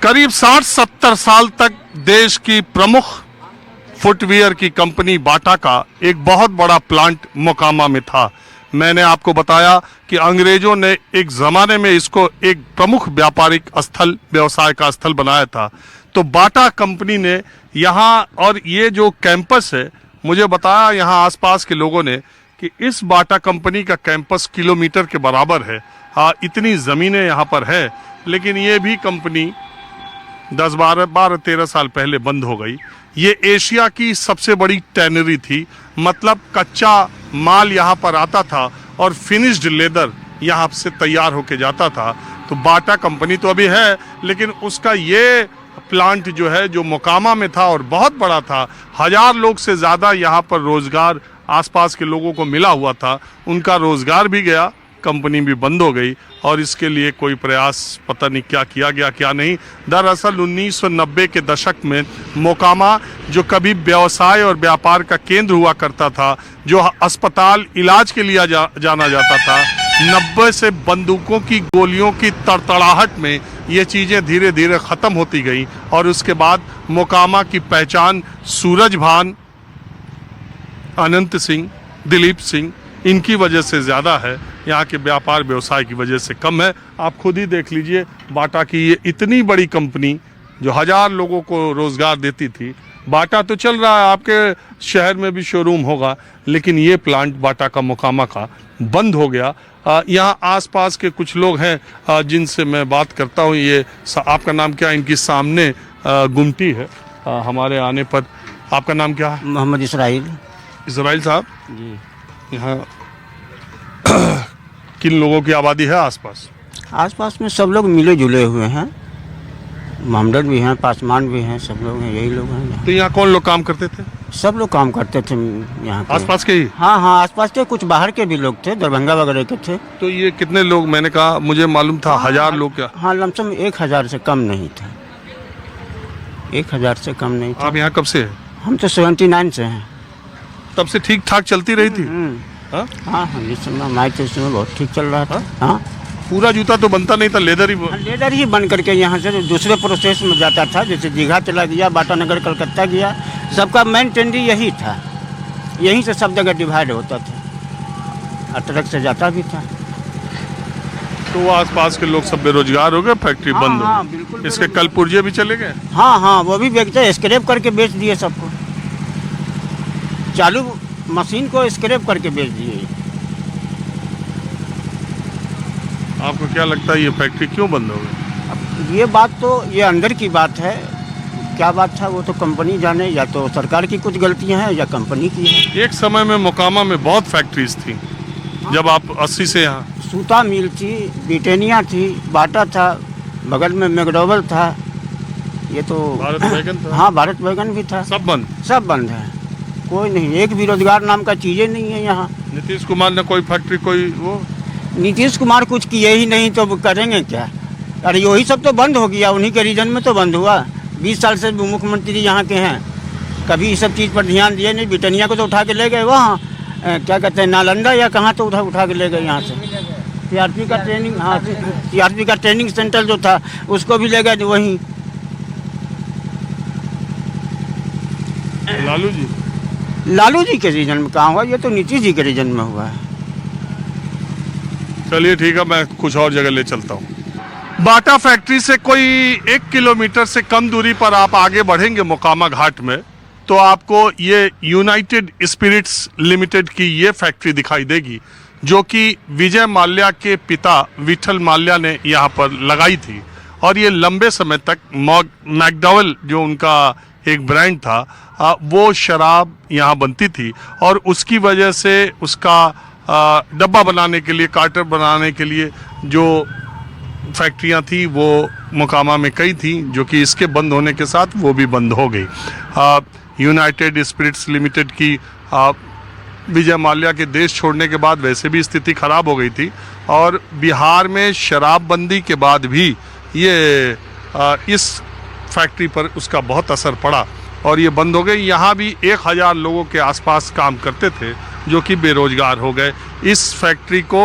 करीब 60-70 साल तक देश की प्रमुख फुटवियर की कंपनी बाटा का एक बहुत बड़ा प्लांट मोकामा में था। मैंने आपको बताया कि अंग्रेजों ने एक ज़माने में इसको एक प्रमुख व्यापारिक स्थल, व्यवसाय का स्थल बनाया था। तो बाटा कंपनी ने यहाँ, और ये जो कैंपस है, मुझे बताया यहाँ आसपास के लोगों ने कि इस बाटा कंपनी का कैंपस किलोमीटर के बराबर है। हाँ, इतनी ज़मीनें यहाँ पर है, लेकिन ये भी कंपनी 12-13 साल पहले बंद हो गई। ये एशिया की सबसे बड़ी टैनरी थी, मतलब कच्चा माल यहाँ पर आता था और फिनिश्ड लेदर यहाँ से तैयार होके जाता था। तो बाटा कंपनी तो अभी है, लेकिन उसका ये प्लांट जो है, जो मोकामा में था और बहुत बड़ा था, 1000 लोग से ज़्यादा यहाँ पर रोज़गार आसपास के लोगों को मिला हुआ था। उनका रोज़गार भी गया, कंपनी भी बंद हो गई, और इसके लिए कोई प्रयास पता नहीं क्या किया गया क्या नहीं। दरअसल 1990 के दशक में मोकामा, जो कभी व्यवसाय और व्यापार का केंद्र हुआ करता था, जो अस्पताल इलाज के लिए जाना जाता था, 90 से बंदूकों की गोलियों की तड़तड़ाहट में ये चीज़ें धीरे धीरे ख़त्म होती गई। और उसके बाद मोकामा की पहचान सूरजभान, अनंत सिंह, दिलीप सिंह, इनकी वजह से ज़्यादा है, यहाँ के व्यापार व्यवसाय की वजह से कम है। आप खुद ही देख लीजिए, बाटा की ये इतनी बड़ी कंपनी जो 1000 लोगों को रोज़गार देती थी। बाटा तो चल रहा है, आपके शहर में भी शोरूम होगा, लेकिन ये प्लांट बाटा का मोकामा का बंद हो गया। यहाँ आसपास के कुछ लोग हैं जिनसे मैं बात करता हूँ। ये आपका नाम क्या है? इनकी सामने गुमटी है हमारे आने पर। आपका नाम क्या है? मोहम्मद इसराइल। इसराइल साहब जी। यहाँ किन लोगों की आबादी है आसपास? आसपास में सब लोग मिले जुले हुए हैं, मोहम्मद भी हैं, पासवान भी हैं, सब लोग हैं, यही लोग हैं यहाँ। तो यहाँ कौन लोग काम करते थे? सब लोग काम करते थे यहाँ के। आसपास के ही? हाँ हाँ, आसपास के कुछ बाहर के भी लोग थे, दरभंगा वगैरह के थे। तो ये कितने लोग? मैंने कहा मुझे मालूम था 1000 लोग। क्या? हाँ, लमसम 1000 से कम नहीं था, 1000 से कम नहीं था। आप यहाँ कब से हैं? हम तो 79 से हैं। तब से ठीक ठाक चलती रही थी? हाँ हाँ, जिस समय हम आए थे उस समय बहुत ठीक चल रहा था। हाँ, पूरा जूता तो बनता नहीं था, लेदर ही लेदर ही बन करके यहाँ से दूसरे प्रोसेस में जाता था, जैसे दीघा चला गया, बाटा नगर कलकत्ता गया, सबका मेन टेंडी यही था, यहीं से सब जगह डिवाइड होता था और ट्रक से जाता भी था। तो वो आसपास के लोग सब बेरोजगार हो गए, फैक्ट्री बंद हो गई। बिल्कुल। इसके कल पुर्जे भी चले गए। हाँ हाँ, वो भी बेचते, स्क्रैप करके बेच दिए सबको, चालू मशीन को स्क्रैप करके बेच दिए। आपको क्या लगता है ये फैक्ट्री क्यों बंद हो गई? ये बात तो ये अंदर की बात है, क्या बात था वो तो कंपनी जाने, या तो सरकार की कुछ गलतियां हैं या कंपनी की है। एक समय में मोकामा में बहुत फैक्ट्रीज थी, जब आप 80 से यहाँ। सूता मिल थी, ब्रिटानिया थी, बाटा था, बगल में मैकडॉवेल था, ये तो भारत वैगन था। हाँ, भारत वैगन भी था। सब बंद? सब बंद है, कोई नहीं, एक भी रोजगार नाम का चीज़ें नहीं है यहाँ। नीतीश कुमार ने कोई फैक्ट्री, कोई वो? नीतीश कुमार कुछ किए ही नहीं तो करेंगे क्या? अरे वही सब तो बंद हो गया, उन्हीं के रीजन में तो बंद हुआ। 20 साल से मुख्यमंत्री यहाँ के हैं, कभी इस सब चीज़ पर ध्यान दिए नहीं। ब्रिटानिया को तो उठा के ले गए वहाँ, क्या कहते हैं, नालंदा या कहाँ, तो उठा के ले गए यहाँ से। सीआरपी का ट्रेनिंग, हाँ, सीआरपी का ट्रेनिंग सेंटर जो था उसको भी ले गए वहीं। लालू जी के रीजन में कहाँ हुआ, ये तो नीतीश जी के रीजन में हुआ है। चलिए ठीक है, मैं कुछ और जगह ले चलता हूँ। बाटा फैक्ट्री से कोई 1 किलोमीटर से कम दूरी पर आप आगे बढ़ेंगे मोकामा घाट में, तो आपको ये यूनाइटेड स्पिरिट्स लिमिटेड की ये फैक्ट्री दिखाई देगी, जो कि विजय माल्या के पिता विठल माल्या ने यहाँ पर लगाई थी। और ये लंबे समय तक मैकडॉवेल, जो उनका एक ब्रांड था, वो शराब यहाँ बनती थी, और उसकी वजह से उसका डब्बा बनाने के लिए, कार्टर बनाने के लिए जो फैक्ट्रियाँ थी वो मोकामा में कई थी, जो कि इसके बंद होने के साथ वो भी बंद हो गई। यूनाइटेड स्पिरिट्स लिमिटेड की विजय माल्या के देश छोड़ने के बाद वैसे भी स्थिति खराब हो गई थी, और बिहार में शराबबंदी के बाद भी ये इस फैक्ट्री पर उसका बहुत असर पड़ा और ये बंद हो गई। यहाँ भी 1000 लोगों के आसपास काम करते थे जो कि बेरोजगार हो गए। इस फैक्ट्री को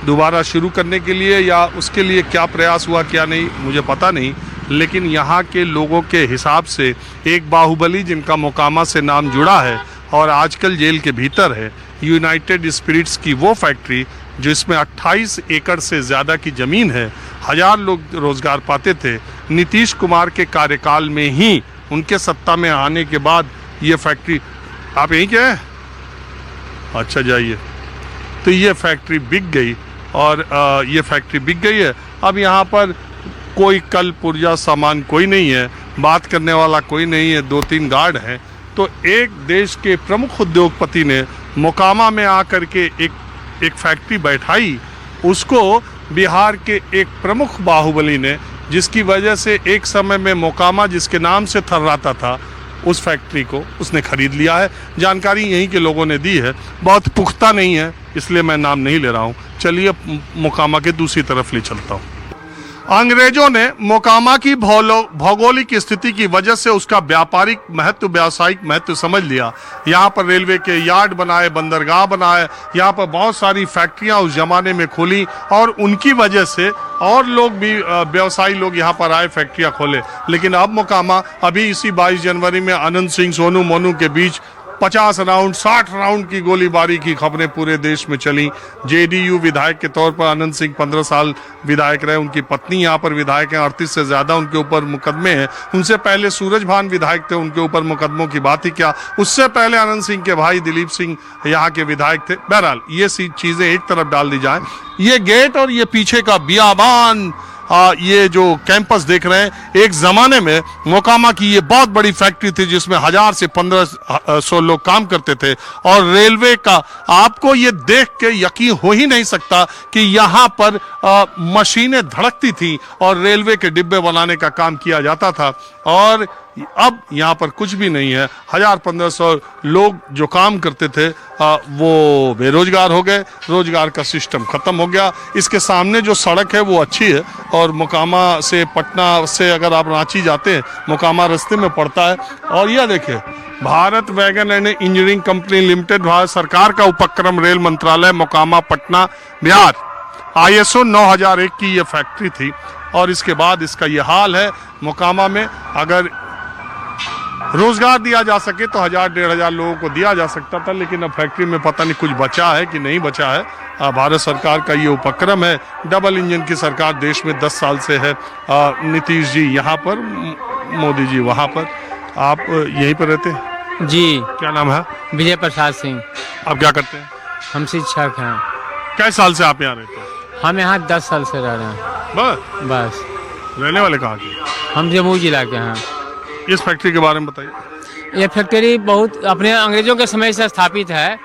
दोबारा शुरू करने के लिए, या उसके लिए क्या प्रयास हुआ क्या नहीं मुझे पता नहीं, लेकिन यहाँ के लोगों के हिसाब से एक बाहुबली जिनका मोकामा से नाम जुड़ा है और आजकल जेल के भीतर है, यूनाइटेड स्पिरिट्स की वो फैक्ट्री जिसमें 28 एकड़ से ज़्यादा की ज़मीन है, 1000 लोग रोज़गार पाते थे। नीतीश कुमार के कार्यकाल में ही, उनके सत्ता में आने के बाद ये फैक्ट्री, आप यहीं क्या है? अच्छा जाइए। तो ये फैक्ट्री बिक गई और ये फैक्ट्री बिक गई है। अब यहाँ पर कोई कल पुर्जा सामान कोई नहीं है, बात करने वाला कोई नहीं है, 2-3 गार्ड हैं। तो एक देश के प्रमुख उद्योगपति ने मोकामा में आकर के एक फैक्ट्री बैठाई, उसको बिहार के एक प्रमुख बाहुबली ने, जिसकी वजह से एक समय में मोकामा जिसके नाम से थर्राता था, उस फैक्ट्री को उसने खरीद लिया है। जानकारी यहीं के लोगों ने दी है, बहुत पुख्ता नहीं है इसलिए मैं नाम नहीं ले रहा हूँ। चलिए मोकामा के दूसरी तरफ ले चलता हूँ। अंग्रेजों ने मोकामा की भौगोलिक स्थिति की वजह से उसका व्यापारिक महत्व, व्यावसायिक महत्व समझ लिया। यहाँ पर रेलवे के यार्ड बनाए, बंदरगाह बनाए, यहाँ पर बहुत सारी फैक्ट्रियाँ उस जमाने में खोली और उनकी वजह से और लोग भी, व्यवसायी लोग यहाँ पर आए, फैक्ट्रियाँ खोले। लेकिन अब मोकामा, अभी इसी 22 जनवरी में अनंत सिंह सोनू मोनू के बीच 50 राउंड 60 राउंड की गोलीबारी की खबरें पूरे देश में चली। जेडीयू विधायक के तौर पर अनंत सिंह 15 साल विधायक रहे, उनकी पत्नी यहाँ पर विधायक हैं, 38 से ज़्यादा उनके ऊपर मुकदमे हैं। उनसे पहले सूरजभान विधायक थे, उनके ऊपर मुकदमों की बात ही क्या। उससे पहले अनंत सिंह के भाई दिलीप सिंह यहाँ के विधायक थे। बहरहाल ये सी चीज़ें एक तरफ डाल दी जाए। ये गेट और ये पीछे का बियाबान, ये जो कैंपस देख रहे हैं, एक ज़माने में मोकामा की ये बहुत बड़ी फैक्ट्री थी जिसमें 1000 से 1500 लोग काम करते थे। और रेलवे का, आपको ये देख के यकीन हो ही नहीं सकता कि यहाँ पर मशीनें धड़कती थी और रेलवे के डिब्बे बनाने का काम किया जाता था। और अब यहाँ पर कुछ भी नहीं है। 1000-1500 लोग जो काम करते थे वो बेरोजगार हो गए, रोजगार का सिस्टम खत्म हो गया। इसके सामने जो सड़क है वो अच्छी है और मोकामा से, पटना से अगर आप रांची जाते हैं, मोकामा रास्ते में पड़ता है। और यह देखिए, Bharat wagon and engineering company limited, Bharat सरकार का उपक्रम, रेल मंत्रालय, मोकामा, पटना, बिहार, ISO 9001 की ये फैक्ट्री थी। और इसके बाद इसका ये हाल है। मोकामा में अगर रोजगार दिया जा सके तो 1000-1500 लोगों को दिया जा सकता था, लेकिन अब फैक्ट्री में पता नहीं कुछ बचा है कि नहीं बचा है। भारत सरकार का ये उपक्रम है, डबल इंजन की सरकार देश में 10 साल से है। नीतीश जी यहाँ पर, मोदी जी वहाँ पर। आप यहीं पर रहते हैं जी? क्या नाम है? विजय प्रसाद सिंह। आप क्या करते हैं? हम शिक्षक हैं। कै साल से आप यहाँ रहते हैं? हम यहाँ 10 साल से रह रहे हैं। बस। रहने वाले कहाँ के? हम जमुई जिला के हैं। इस फैक्ट्री के बारे में बताइए। ये फैक्ट्री बहुत अपने अंग्रेजों के समय से स्थापित है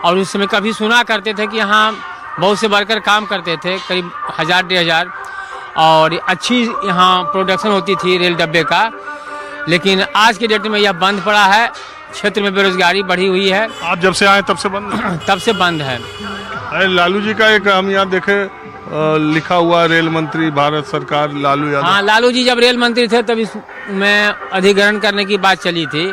और उस समय कभी सुना करते थे कि यहाँ बहुत से वर्कर काम करते थे, करीब 1000-1500, और अच्छी यहाँ प्रोडक्शन होती थी रेल डब्बे का। लेकिन आज के डेट में यह बंद पड़ा है, क्षेत्र में बेरोजगारी बढ़ी हुई है। आप जब से आए तब से बंद है? तब से बंद है। लालू जी का एक, हम यहाँ देखे लिखा हुआ, रेल मंत्री भारत सरकार, लालू यादव। हाँ, लालू जी जब रेल मंत्री थे तब इसमें अधिग्रहण करने की बात चली थी,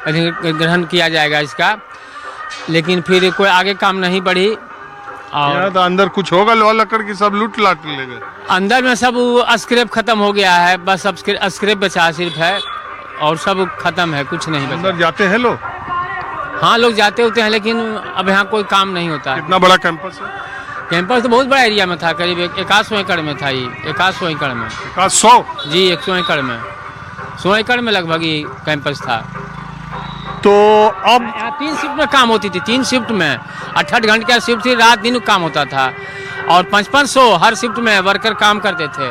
अधिग्रहण किया जाएगा इसका, लेकिन फिर कोई आगे काम नहीं बढ़ी। और तो अंदर कुछ होगा, लोहा लकड़ की सब लूट लाट ले गए। अंदर में सब स्क्रैप खत्म हो गया है, बस अब स्क्रैप बचा सिर्फ है और सब खत्म है, कुछ नहीं बचा। अंदर जाते हैं लोग? हाँ, लोग जाते होते हैं, लेकिन अब यहाँ कोई काम नहीं होता। कितना बड़ा कैंपस है? कैंपस तो बहुत बड़ा एरिया में था, करीब 100 एकड़ में था। ये 100 एकड़ में? 100? जी, 100 एकड़ में, 100 एकड़ में लगभग ये कैंपस था। तो अब 3 शिफ्ट में काम होती थी, 3 शिफ्ट में 8-8 घंटे का शिफ्ट थी, रात दिन काम होता था और 500-500 हर शिफ्ट में वर्कर काम करते थे।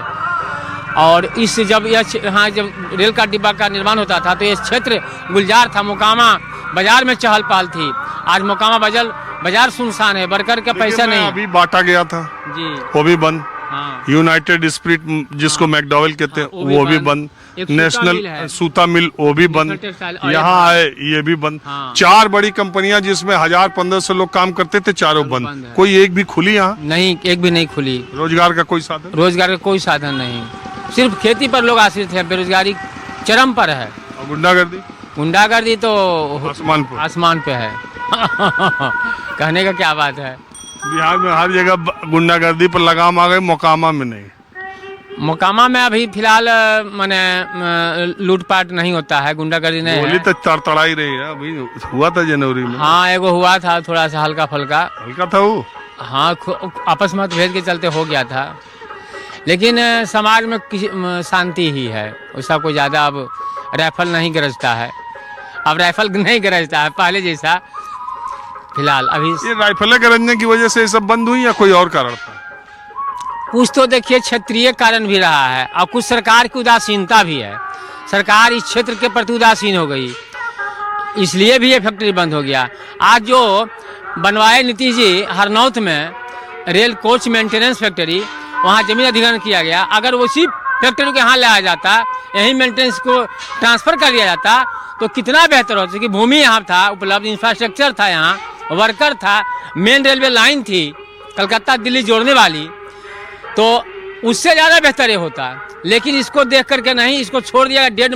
और इस जब यहाँ जब रेल का डिब्बा का निर्माण होता था तो ये क्षेत्र गुलजार था, मोकामा बाजार में चहल पहल थी। आज मोकामा बाजार सुनसान है, वर्कर का पैसा नहीं। अभी बांटा गया था जी, वो भी बंद। हाँ। यूनाइटेड स्पिरिट जिसको मैकडॉवेल कहते हैं, वो भी बंद। नेशनल सूता मिल वो भी बंद। यहाँ आए ये भी बंद। 4 बड़ी कंपनियां जिसमें 1000-1500 लोग काम करते थे, चारों बंद। कोई एक भी खुली यहाँ नहीं? एक भी नहीं खुली। रोजगार का कोई साधन? रोजगार का कोई साधन नहीं, सिर्फ खेती पर लोग आश्रित है। बेरोजगारी चरम पर है। और गुंडागर्दी? गुंडागर्दी तो आसमान पे है। कहने का क्या बात है। बिहार में हर जगह गुंडागर्दी पर लगाम आ गई, मोकामा में नहीं। मोकामा में अभी फिलहाल माने लूटपाट नहीं होता है, गुंडागर्दी नहीं होली है। तो तड़तड़ा ही रही है, अभी हुआ था जनवरी में। हाँ एगो हुआ था थोड़ा सा हल्का फुल्का। हल्का था वो। हाँ आपस में भेद के चलते हो गया था, लेकिन समाज में शांति ही है, उसका कोई ज़्यादा अब राइफल नहीं गरजता है, अब राइफल नहीं गरजता है पहले जैसा फिलहाल। अभी ये राइफलें गरजने की वजह से ये सब बंद हुई या कोई और कारण था? कुछ तो देखिए क्षेत्रीय कारण भी रहा है और कुछ सरकार की उदासीनता भी है। सरकार इस क्षेत्र के प्रति उदासीन हो गई, इसलिए भी ये फैक्ट्री बंद हो गया। आज जो बनवाए नीतीश जी हरनौत में रेल कोच मेंटेनेंस फैक्ट्री, वहाँ जमीन अधिग्रहण किया गया। अगर उसी फैक्ट्री के यहाँ लाया जाता, यही मेंटेनेंस को ट्रांसफर कर दिया जाता तो कितना बेहतर होता। क्योंकि भूमि यहाँ था उपलब्ध, इंफ्रास्ट्रक्चर था, यहाँ वर्कर था, मेन रेलवे लाइन थी कलकत्ता दिल्ली जोड़ने वाली, तो उससे ज़्यादा बेहतर ये होता। लेकिन इसको देख करके नहीं, इसको छोड़ दिया गया, डेड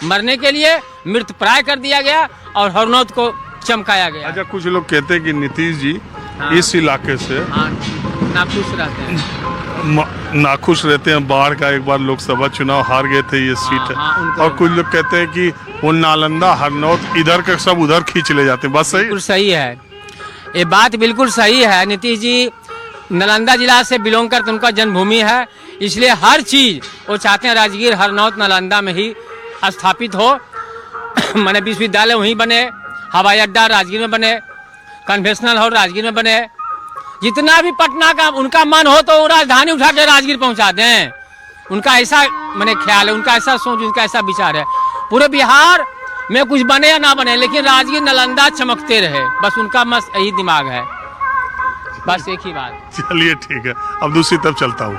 मरने के लिए मृत प्राय कर दिया गया और हरनौत को चमकाया गया। अच्छा, कुछ लोग कहते हैं कि नीतीश जी हाँ। इस इलाके से नाखुश रहते हैं। नाखुश रहते हैं। बाढ़ का एक बार लोकसभा चुनाव हार गए थे, ये सीट है। उनको- और कुछ लोग कहते हैं कि वो नालंदा हरनौत इधर का सब उधर खींच ले जाते हैं। बस सही बिल्कुल सही है, ये बात बिल्कुल सही है। नीतीश जी नालंदा जिला से बिलोंग करते, उनका जन्मभूमि है, इसलिए हर चीज़ वो चाहते हैं राजगीर हरनौत नालंदा में ही स्थापित हो। माने विश्वविद्यालय वहीं बने, हवाई अड्डा राजगीर में बने, कन्वेंशनल हॉल राजगीर में बने। जितना भी पटना का उनका मन हो तो वो राजधानी उठा के राजगीर पहुंचा दें, उनका ऐसा मैंने ख्याल है, उनका ऐसा सोच, उनका ऐसा विचार है। पूरे बिहार में कुछ बने या ना बने, लेकिन राजगीर नालंदा चमकते रहे, बस उनका मस्त यही दिमाग है, बस एक ही बात। चलिए ठीक है, अब दूसरी तरफ चलता हूँ।